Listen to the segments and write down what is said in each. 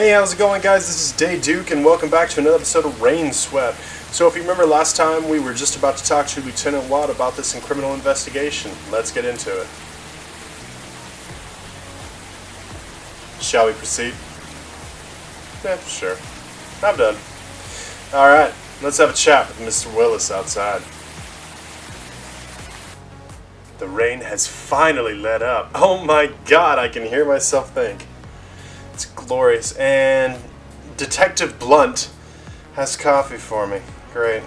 Hey, how's it going, guys? This is Day Duke, and welcome back to another episode of Rainswept. So if you remember last time, we were just about to talk to Lieutenant Watt about this criminal investigation. Let's get into it. Shall we proceed? Yeah, sure. I'm done. Alright, let's have a chat with Mr. Willis outside. The rain has finally let up. Oh my god, I can hear myself think. It's glorious. And Detective Blunt has coffee for me. Great.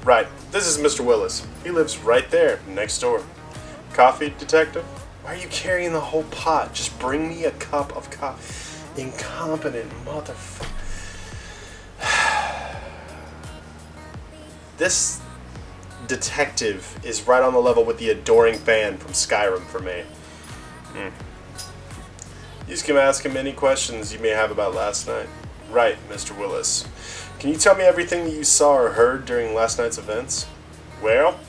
Right, this is Mr. Willis. He lives right there, next door. Coffee, Detective? Why are you carrying the whole pot? Just bring me a cup of coffee. Incompetent motherfucker. This detective is right on the level with the adoring fan from Skyrim for me. You can ask him any questions you may have about last night. Right, Mr. Willis. Can you tell me everything that you saw or heard during last night's events? Well,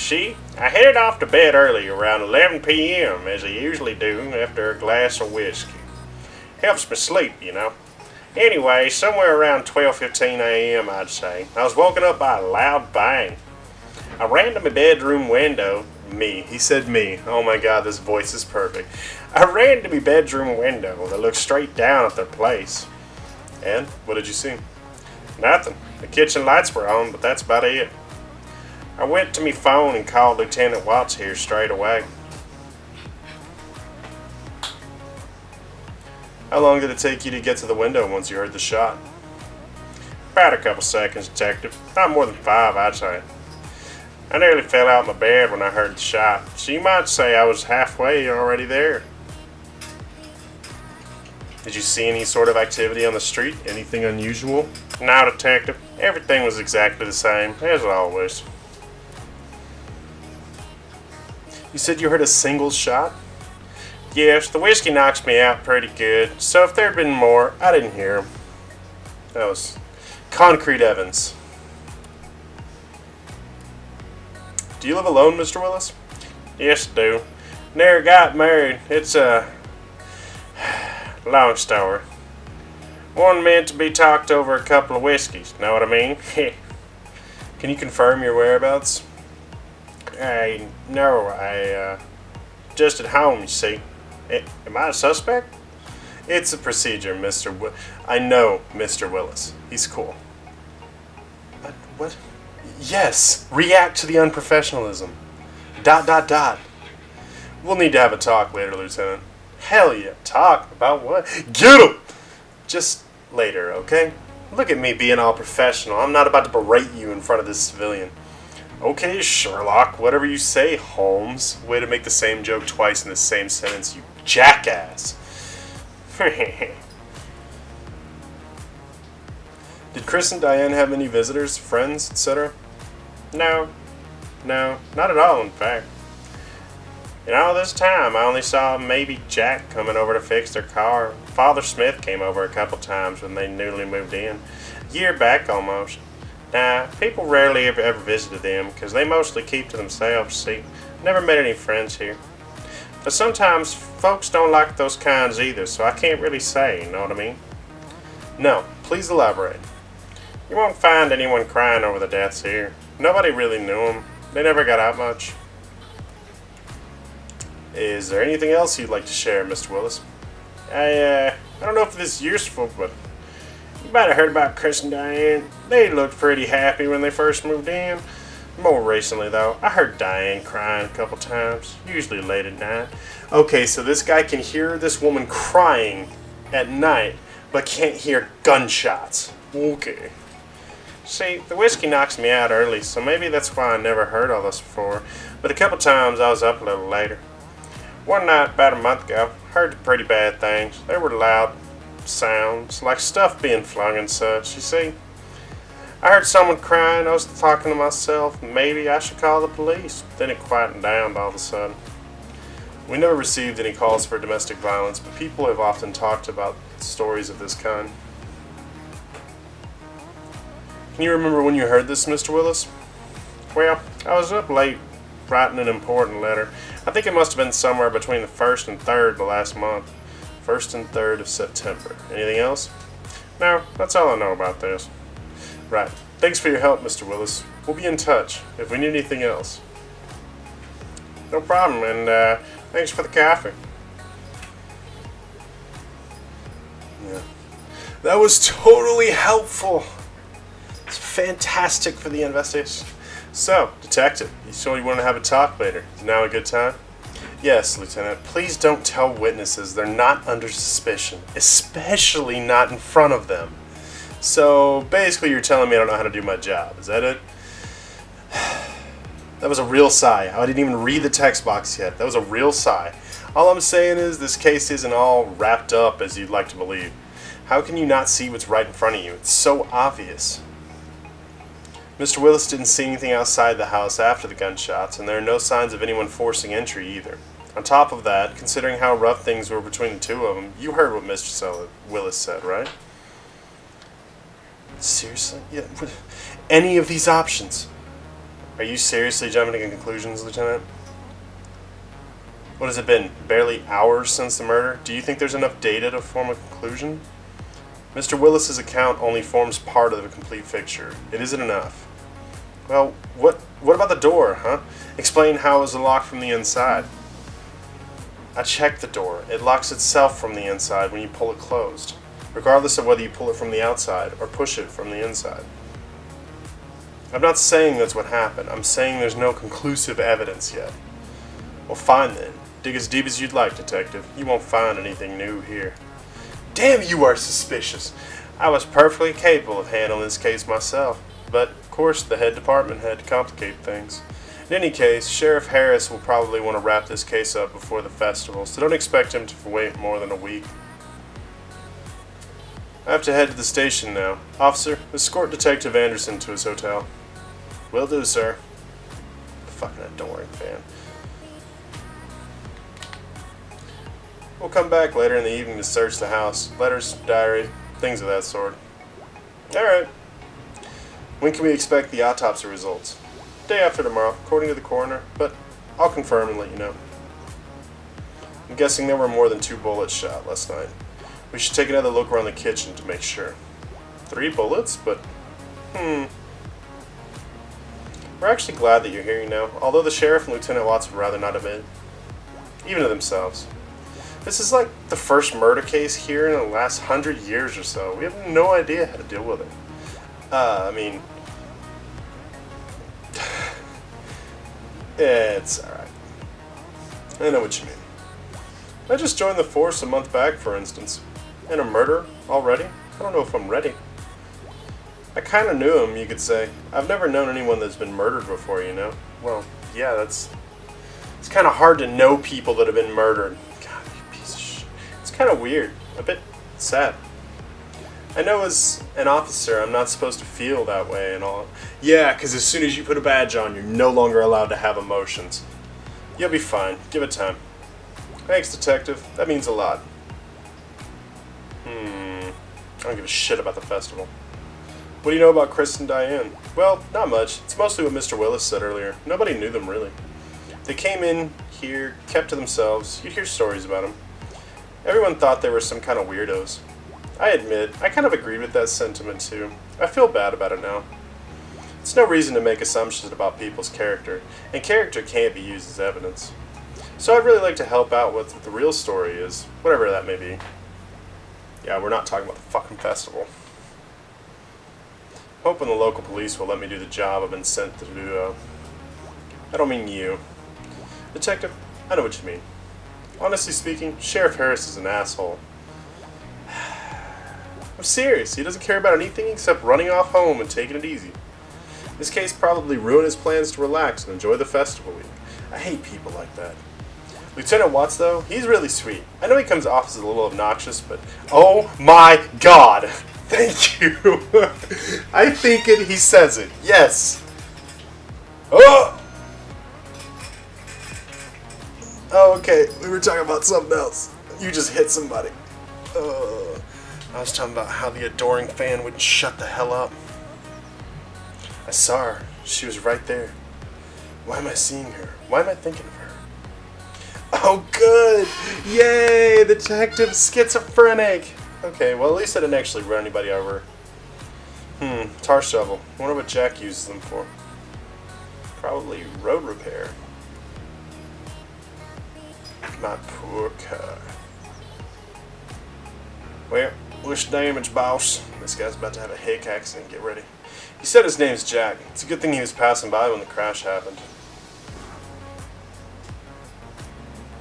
I headed off to bed early around 11 p.m. as I usually do after a glass of whiskey. Helps me sleep, you know. Anyway, somewhere around 12:15 a.m. I'd say, I was woken up by a loud bang. I ran to my bedroom window. Me. He said me. Oh my god, this voice is perfect. I ran to my bedroom window that looked straight down at their place. And? What did you see? Nothing. The kitchen lights were on, but that's about it. I went to my phone and called Lieutenant Watts here straight away. How long did it take you to get to the window once you heard the shot? About a couple seconds, Detective. Not more than 5, I'd say. I nearly fell out of my bed when I heard the shot, so you might say I was halfway already there. Did you see any sort of activity on the street? Anything unusual? No, Detective. Everything was exactly the same, as always. You said you heard a single shot? Yes, the whiskey knocks me out pretty good, so if there'd been more, I didn't hear them. That was concrete evidence. Do you live alone, Mr. Willis? Yes, I do. Never got married. It's a long story. One meant to be talked over a couple of whiskeys, know what I mean? Can you confirm your whereabouts? No, just at home, you see. Am I a suspect? It's a procedure, Mr. I know Mr. Willis. He's cool. What? Yes! React to the unprofessionalism. ... We'll need to have a talk later, Lieutenant. Hell yeah, talk? About what? Get him! Just later, okay? Look at me being all professional. I'm not about to berate you in front of this civilian. Okay, Sherlock, whatever you say, Holmes. Way to make the same joke twice in the same sentence, you jackass. Did Chris and Diane have any visitors, friends, etc.? No, not at all, in fact. In all this time, I only saw maybe Jack coming over to fix their car. Father Smith came over a couple times when they newly moved in. A year back, almost. Nah, people rarely ever visited them, because they mostly keep to themselves, see. Never met any friends here. But sometimes folks don't like those kinds either, so I can't really say, you know what I mean? No, please elaborate. You won't find anyone crying over the deaths here. Nobody really knew them. They never got out much. Is there anything else you'd like to share, Mr. Willis? I don't know if this is useful, but you might have heard about Chris and Diane. They looked pretty happy when they first moved in. More recently, though, I heard Diane crying a couple times, usually late at night. Okay, so this guy can hear this woman crying at night, but can't hear gunshots. Okay. See, the whiskey knocks me out early, so maybe that's why I never heard all this before. But a couple times I was up a little later. One night, about a month ago, heard pretty bad things. There were loud sounds, like stuff being flung and such, you see. I heard someone crying. I was talking to myself, maybe I should call the police. Then it quietened down all of a sudden. We never received any calls for domestic violence, but people have often talked about stories of this kind. Can you remember when you heard this, Mr. Willis? Well, I was up late writing an important letter. I think it must have been somewhere between the 1st and 3rd of the last month. 1st and 3rd of September. Anything else? No, that's all I know about this. Right. Thanks for your help, Mr. Willis. We'll be in touch if we need anything else. No problem, and thanks for the coffee. Yeah. That was totally helpful. It's fantastic for the investigation. So, Detective, you sure you want to have a talk later? Is now a good time? Yes, Lieutenant. Please don't tell witnesses they're not under suspicion, especially not in front of them. So, basically you're telling me I don't know how to do my job. Is that it? That was a real sigh. I didn't even read the text box yet. That was a real sigh. All I'm saying is this case isn't all wrapped up as you'd like to believe. How can you not see what's right in front of you? It's so obvious. Mr. Willis didn't see anything outside the house after the gunshots, and there are no signs of anyone forcing entry either. On top of that, considering how rough things were between the two of them, you heard what Mr. Willis said, right? Seriously? Yeah. Any of these options? Are you seriously jumping to conclusions, Lieutenant? What has it been? Barely hours since the murder? Do you think there's enough data to form a conclusion? Mr. Willis's account only forms part of the complete picture. It isn't enough. Well, what about the door, huh? Explain how it was locked from the inside. I checked the door. It locks itself from the inside when you pull it closed, regardless of whether you pull it from the outside or push it from the inside. I'm not saying that's what happened. I'm saying there's no conclusive evidence yet. Well, fine then. Dig as deep as you'd like, Detective. You won't find anything new here. Damn, you are suspicious. I was perfectly capable of handling this case myself, but of course the head department had to complicate things. In any case, Sheriff Harris will probably want to wrap this case up before the festival, so don't expect him to wait more than a week. I have to head to the station now. Officer, escort Detective Anderson to his hotel. Will do, sir. Fucking adoring fan. We'll come back later in the evening to search the house. Letters, diary, things of that sort. Alright. When can we expect the autopsy results? Day after tomorrow, according to the coroner, but I'll confirm and let you know. I'm guessing there were more than 2 bullets shot last night. We should take another look around the kitchen to make sure. 3 bullets? But, We're actually glad that you're here now, although the sheriff and Lieutenant Watts would rather not admit, even to themselves. This is like the first murder case here in the last 100 years or so. We have no idea how to deal with it. It's alright. I know what you mean. I just joined the force a month back, for instance. And a murder already? I don't know if I'm ready. I kind of knew him, you could say. I've never known anyone that's been murdered before, you know? Well, yeah, it's kind of hard to know people that have been murdered. God, you piece of shit. It's kind of weird. A bit sad. I know as an officer, I'm not supposed to feel that way and all. Yeah, because as soon as you put a badge on, you're no longer allowed to have emotions. You'll be fine. Give it time. Thanks, Detective. That means a lot. I don't give a shit about the festival. What do you know about Chris and Diane? Well, not much. It's mostly what Mr. Willis said earlier. Nobody knew them, really. They came in here, kept to themselves. You'd hear stories about them. Everyone thought they were some kind of weirdos. I admit, I kind of agreed with that sentiment, too. I feel bad about it now. It's no reason to make assumptions about people's character, and character can't be used as evidence. So I'd really like to help out with what the real story is, whatever that may be. Yeah, we're not talking about the fucking festival. Hoping the local police will let me do the job I've been sent to do. I don't mean you. Detective, I know what you mean. Honestly speaking, Sheriff Harris is an asshole. I'm serious, he doesn't care about anything except running off home and taking it easy. This case probably ruined his plans to relax and enjoy the festival week. I hate people like that. Lieutenant Watts, though, he's really sweet. I know he comes off as a little obnoxious, but oh my god! Thank you! I think he says it. Yes! Oh! Oh, okay. We were talking about something else. You just hit somebody. I was talking about how the adoring fan wouldn't shut the hell up. I saw her. She was right there. Why am I seeing her? Why am I thinking of her? Oh, good! Yay! The detective's schizophrenic! Okay, well, at least I didn't actually run anybody over. Tar shovel. I wonder what Jack uses them for. Probably road repair. My poor car. Well, wish damage, boss. This guy's about to have a hick accident. Get ready. He said his name's Jack. It's a good thing he was passing by when the crash happened.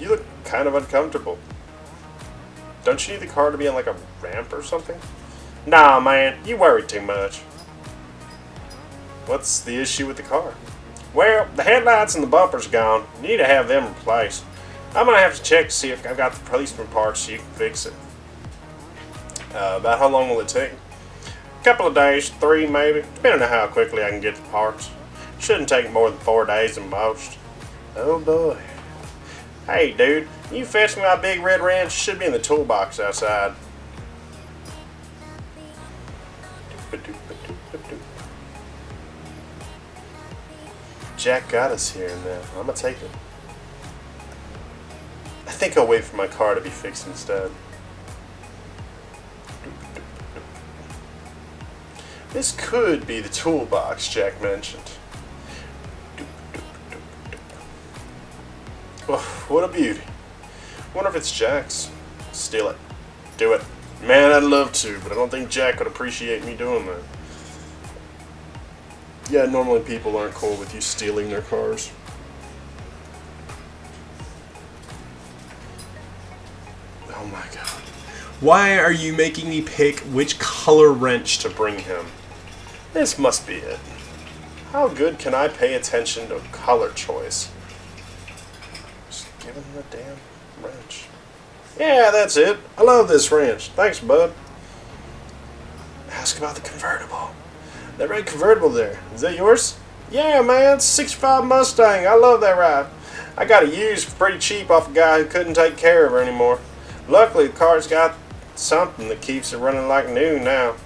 You look kind of uncomfortable. Don't you need the car to be on like a ramp or something? Nah, man. You worry too much. What's the issue with the car? Well, the headlights and the bumper's gone. You need to have them replaced. I'm gonna have to check to see if I've got the policeman parts so you can fix it. About how long will it take? A couple of days, 3 maybe, depending on how quickly I can get the parts. Shouldn't take more than 4 days at most. Oh boy. Hey dude, you fetch me my big red wrench? Should be in the toolbox outside. Jack got us here and I'm gonna take it. I think I'll wait for my car to be fixed instead. This could be the toolbox Jack mentioned. Oh, what a beauty. Wonder if it's Jack's. Steal it. Do it. Man, I'd love to, but I don't think Jack would appreciate me doing that. Yeah, normally people aren't cool with you stealing their cars. Oh my god. Why are you making me pick which color wrench to bring him? This must be it. How good can I pay attention to color choice? Just give him the damn wrench. Yeah, that's it. I love this wrench. Thanks, bud. Ask about the convertible. That red convertible there. Is that yours? Yeah, man. It's a 65 Mustang. I love that ride. I got it used for pretty cheap off a guy who couldn't take care of her anymore. Luckily, the car's got something that keeps it running like new now.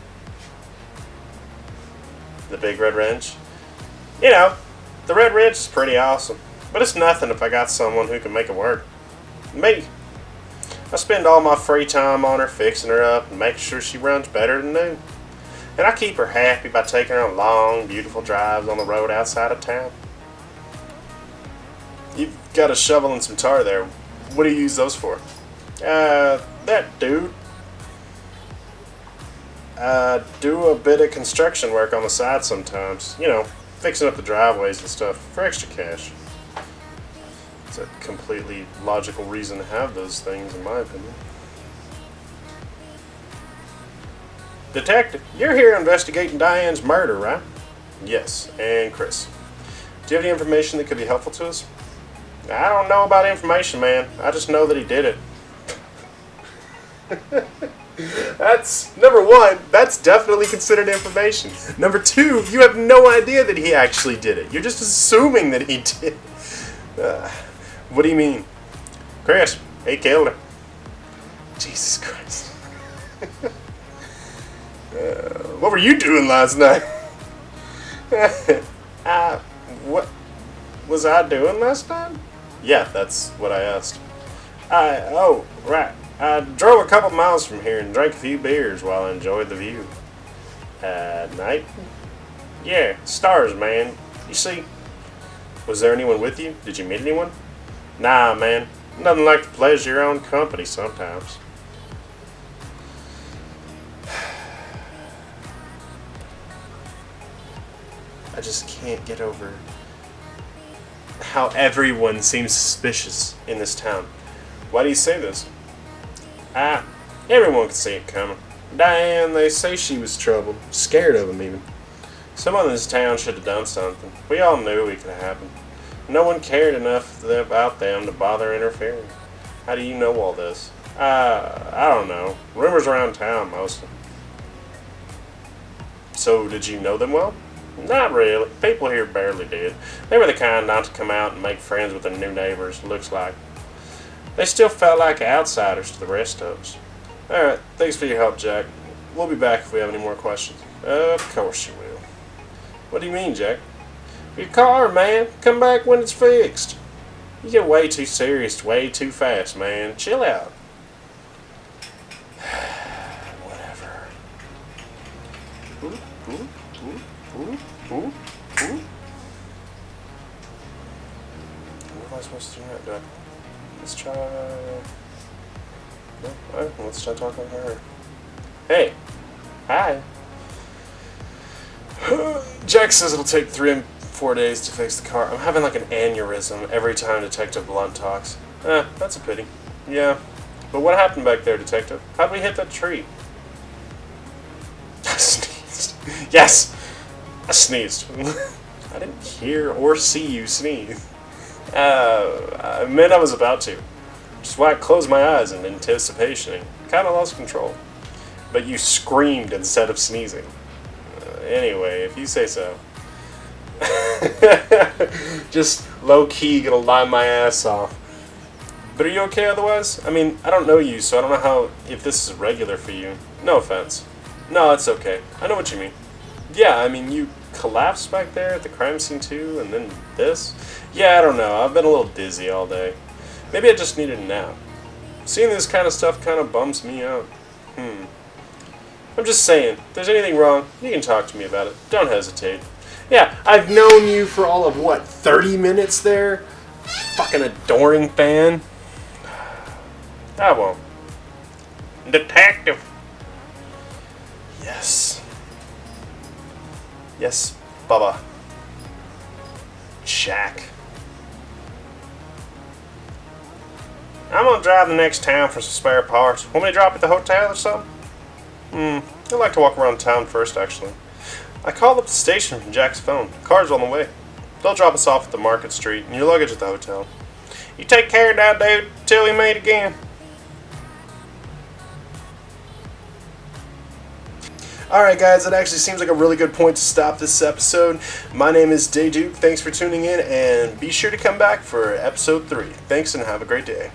The big red wrench? You know, the red wrench is pretty awesome. But it's nothing if I got someone who can make it work. Me. I spend all my free time on her, fixing her up, and making sure she runs better than new. And I keep her happy by taking her on long, beautiful drives on the road outside of town. You've got a shovel and some tar there. What do you use those for? That dude. Do a bit of construction work on the side sometimes. You know, fixing up the driveways and stuff for extra cash. It's a completely logical reason to have those things, in my opinion. Detective, you're here investigating Diane's murder, right? Yes, and Chris. Do you have any information that could be helpful to us? I don't know about information, man. I just know that he did it. That's, number one, that's definitely considered information. Number two, you have no idea that he actually did it. You're just assuming that he did. What do you mean? Chris, he killed her. Jesus Christ. What were you doing last night? What was I doing last time? Yeah, that's what I asked. Oh, right. I drove a couple miles from here and drank a few beers while I enjoyed the view. Night? Yeah, stars, man. You see, was there anyone with you? Did you meet anyone? Nah, man. Nothing like the pleasure of your own company sometimes. I just can't get over how everyone seems suspicious in this town. Why do you say this? Everyone can see it coming. Diane, they say she was troubled, scared of him even. Someone in this town should have done something. We all knew it could happen. No one cared enough about them to bother interfering. How do you know all this? I don't know. Rumors around town, mostly. So, did you know them well? Not really. People here barely did. They were the kind not to come out and make friends with their new neighbors, looks like. They still felt like outsiders to the rest of us. Alright, thanks for your help, Jack. We'll be back if we have any more questions. Of course you will. What do you mean, Jack? Your car, man. Come back when it's fixed. You get way too serious way too fast, man. Chill out. Whatever. Ooh, ooh, ooh, ooh, ooh, ooh. What am I supposed to do now? Let's try... No? Alright, let's try talking to her. Hey. Hi. Jack says it'll take 3 and 4 days to fix the car. I'm having like an aneurysm every time Detective Blunt talks. That's a pity. Yeah. But what happened back there, Detective? How'd we hit that tree? I sneezed. Yes! I sneezed. I didn't hear or see you sneeze. I meant I was about to. Which is why I closed my eyes in anticipation and kind of lost control. But you screamed instead of sneezing. Anyway, if you say so. Just low-key gonna lie my ass off. But are you okay otherwise? I mean, I don't know you, so I don't know if this is regular for you. No offense. No, it's okay. I know what you mean. Yeah, I mean, you collapsed back there at the crime scene too, and then this? Yeah, I don't know. I've been a little dizzy all day. Maybe I just needed a nap. Seeing this kind of stuff kind of bums me out. I'm just saying, if there's anything wrong, you can talk to me about it. Don't hesitate. Yeah, I've known you for all of, what, 30 minutes there? Fucking adoring fan. I won't. Detective. Yes. Yes, Bubba. Jack. I'm gonna drive the next town for some spare parts. Want me to drop at the hotel or something? I'd like to walk around town first, actually. I called up the station from Jack's phone. The car's on the way. They'll drop us off at the Market Street and your luggage at the hotel. You take care now, dude, till we meet again. Alright guys, that actually seems like a really good point to stop this episode. My name is Dayduke. Thanks for tuning in, and be sure to come back for episode 3. Thanks and have a great day.